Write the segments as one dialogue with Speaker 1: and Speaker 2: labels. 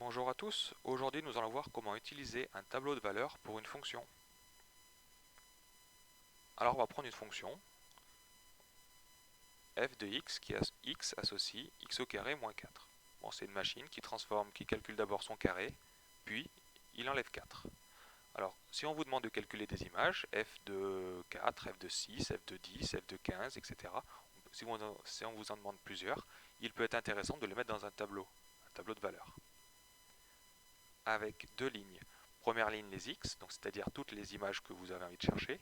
Speaker 1: Bonjour à tous, aujourd'hui nous allons voir comment utiliser un tableau de valeurs pour une fonction. Alors on va prendre une fonction f de x qui a x associe x au carré moins 4. Bon, c'est une machine qui calcule d'abord son carré, puis il enlève 4. Alors si on vous demande de calculer des images, f de 4, f de 6, f de 10, f de 15, etc. Si on vous en demande plusieurs, il peut être intéressant de les mettre dans un tableau de valeurs. Avec deux lignes. Première ligne, les x, donc c'est-à-dire toutes les images que vous avez envie de chercher.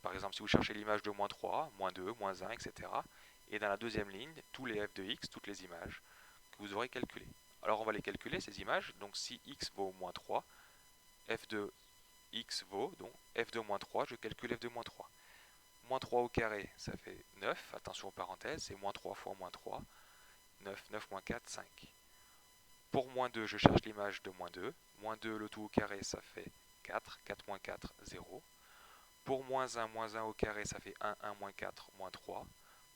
Speaker 1: Par exemple, si vous cherchez l'image de moins 3, moins 2, moins 1, etc. Et dans la deuxième ligne, tous les f de x, toutes les images que vous aurez calculées. Alors on va les calculer, ces images. Donc si x vaut moins 3, f de x vaut, donc f de moins 3, je calcule f de moins 3. Moins 3 au carré, ça fait 9, attention aux parenthèses, c'est moins 3 fois moins 3, 9, 9 moins 4, 5. Pour moins 2, je cherche l'image de moins 2. Moins 2, le tout au carré, ça fait 4. 4 moins 4, 0. Pour moins 1 au carré, ça fait 1, 1 moins 4, moins 3.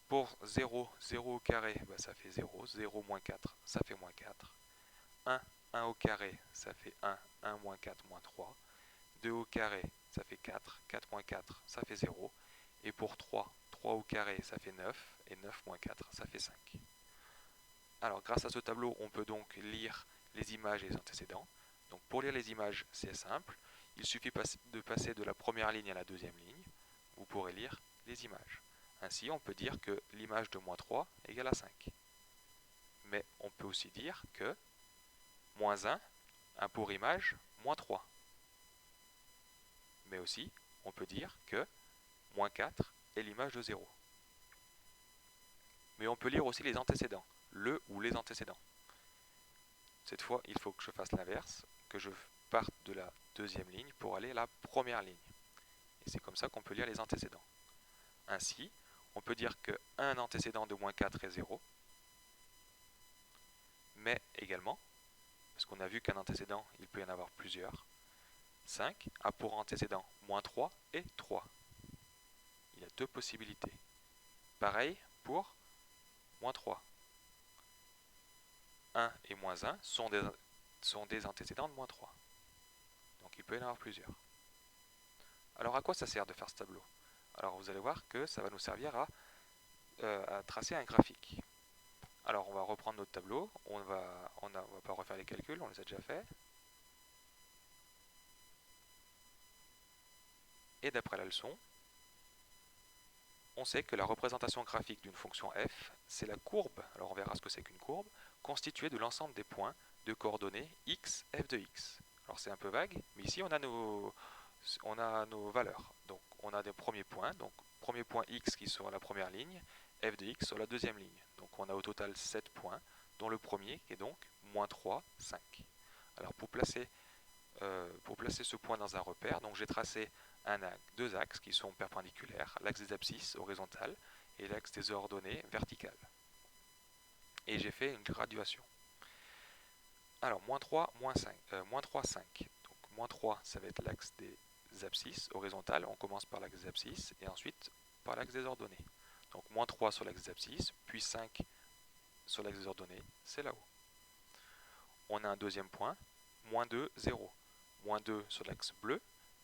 Speaker 1: Pour 0, 0 au carré, ça fait 0. 0 moins 4, ça fait moins 4. 1, 1 au carré, ça fait 1, 1 moins 4, moins 3. 2 au carré, ça fait 4. 4 moins 4, ça fait 0. Et pour 3, 3 au carré, ça fait 9. Et 9 moins 4, ça fait 5. Alors, grâce à ce tableau, on peut donc lire les images et les antécédents. Donc, pour lire les images, c'est simple. Il suffit de passer de la première ligne à la deuxième ligne. Vous pourrez lire les images. Ainsi, on peut dire que l'image de moins 3 égale à 5. Mais on peut aussi dire que moins 1 a pour image moins 3. Mais aussi, on peut dire que moins 4 est l'image de 0. Mais on peut lire aussi les antécédents, le ou les antécédents. Cette fois, il faut que je fasse l'inverse, que je parte de la deuxième ligne pour aller à la première ligne. Et c'est comme ça qu'on peut lire les antécédents. Ainsi, on peut dire qu'un antécédent de moins 4 est 0, mais également, parce qu'on a vu qu'un antécédent, il peut y en avoir plusieurs, 5 a pour antécédent moins 3 et 3. Il y a deux possibilités. Pareil pour moins 3. 1 et moins 1 sont des antécédents de moins 3. Donc il peut y en avoir plusieurs. Alors à quoi ça sert de faire ce tableau? Alors vous allez voir que ça va nous servir à tracer un graphique. Alors on va reprendre notre tableau, on va pas refaire les calculs, on les a déjà fait. Et d'après la leçon, on sait que la représentation graphique d'une fonction f, c'est la courbe, alors on verra ce que c'est qu'une courbe, constituée de l'ensemble des points de coordonnées x, f de x. Alors c'est un peu vague, mais ici on a nos valeurs. Donc on a des premiers points, donc premier point x qui sont à la première ligne, f de x sur la deuxième ligne. Donc on a au total 7 points, dont le premier qui est donc moins 3, 5. Alors pour placer ce point dans un repère, donc j'ai tracé deux axes qui sont perpendiculaires, l'axe des abscisses horizontal et l'axe des ordonnées verticales. Et j'ai fait une graduation. Alors, moins 3, moins 3, 5. Donc, moins 3, ça va être l'axe des abscisses horizontales. On commence par l'axe des abscisses et ensuite par l'axe des ordonnées. Donc, moins 3 sur l'axe des abscisses, puis 5 sur l'axe des ordonnées, c'est là-haut. On a un deuxième point, moins 2, 0. Moins 2 sur l'axe bleu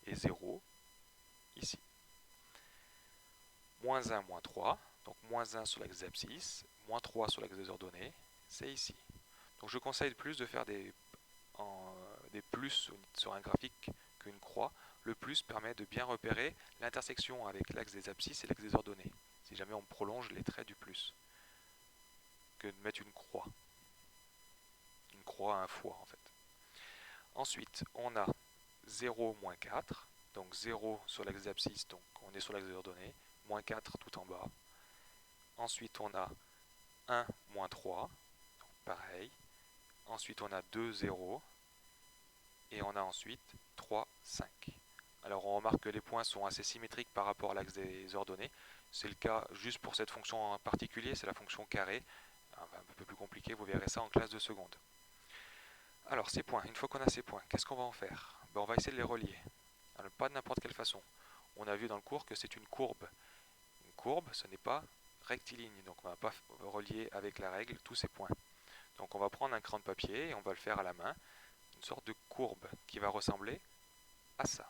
Speaker 1: et 0 ici. Moins 1, moins 3. Donc, moins 1 sur l'axe des abscisses, moins 3 sur l'axe des ordonnées, c'est ici. Donc, je conseille plus de faire des plus sur un graphique qu'une croix. Le plus permet de bien repérer l'intersection avec l'axe des abscisses et l'axe des ordonnées, si jamais on prolonge les traits du plus, que de mettre une croix. Une croix à un foie en fait. Ensuite, on a 0, moins 4, donc 0 sur l'axe des abscisses, donc on est sur l'axe des ordonnées, moins 4 tout en bas. Ensuite, on a 1, moins 3, donc pareil. Ensuite, on a 2, 0, et on a ensuite 3, 5. Alors on remarque que les points sont assez symétriques par rapport à l'axe des ordonnées. C'est le cas juste pour cette fonction en particulier, c'est la fonction carré. Un peu plus compliqué, vous verrez ça en classe de seconde. Alors ces points, une fois qu'on a ces points, qu'est-ce qu'on va en faire? On va essayer de les relier. Alors, pas de n'importe quelle façon. On a vu dans le cours que c'est une courbe. Une courbe, ce n'est pas rectiligne, donc on ne va pas relier avec la règle tous ces points. Donc on va prendre un crayon de papier et on va le faire à la main, une sorte de courbe qui va ressembler à ça,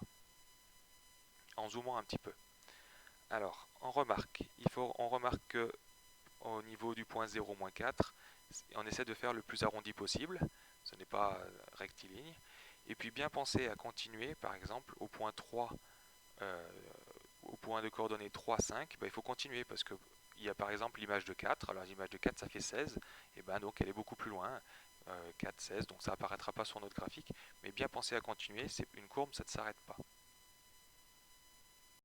Speaker 1: en zoomant un petit peu. Alors, on remarque que au niveau du point 0, moins 4, on essaie de faire le plus arrondi possible, ce n'est pas rectiligne, et puis bien penser à continuer, par exemple, au point 3, au point de coordonnées 3, 5, il faut continuer parce que il y a par exemple l'image de 4, alors l'image de 4 ça fait 16, et donc elle est beaucoup plus loin, 4, 16, donc ça apparaîtra pas sur notre graphique, mais bien penser à continuer, c'est une courbe, ça ne s'arrête pas.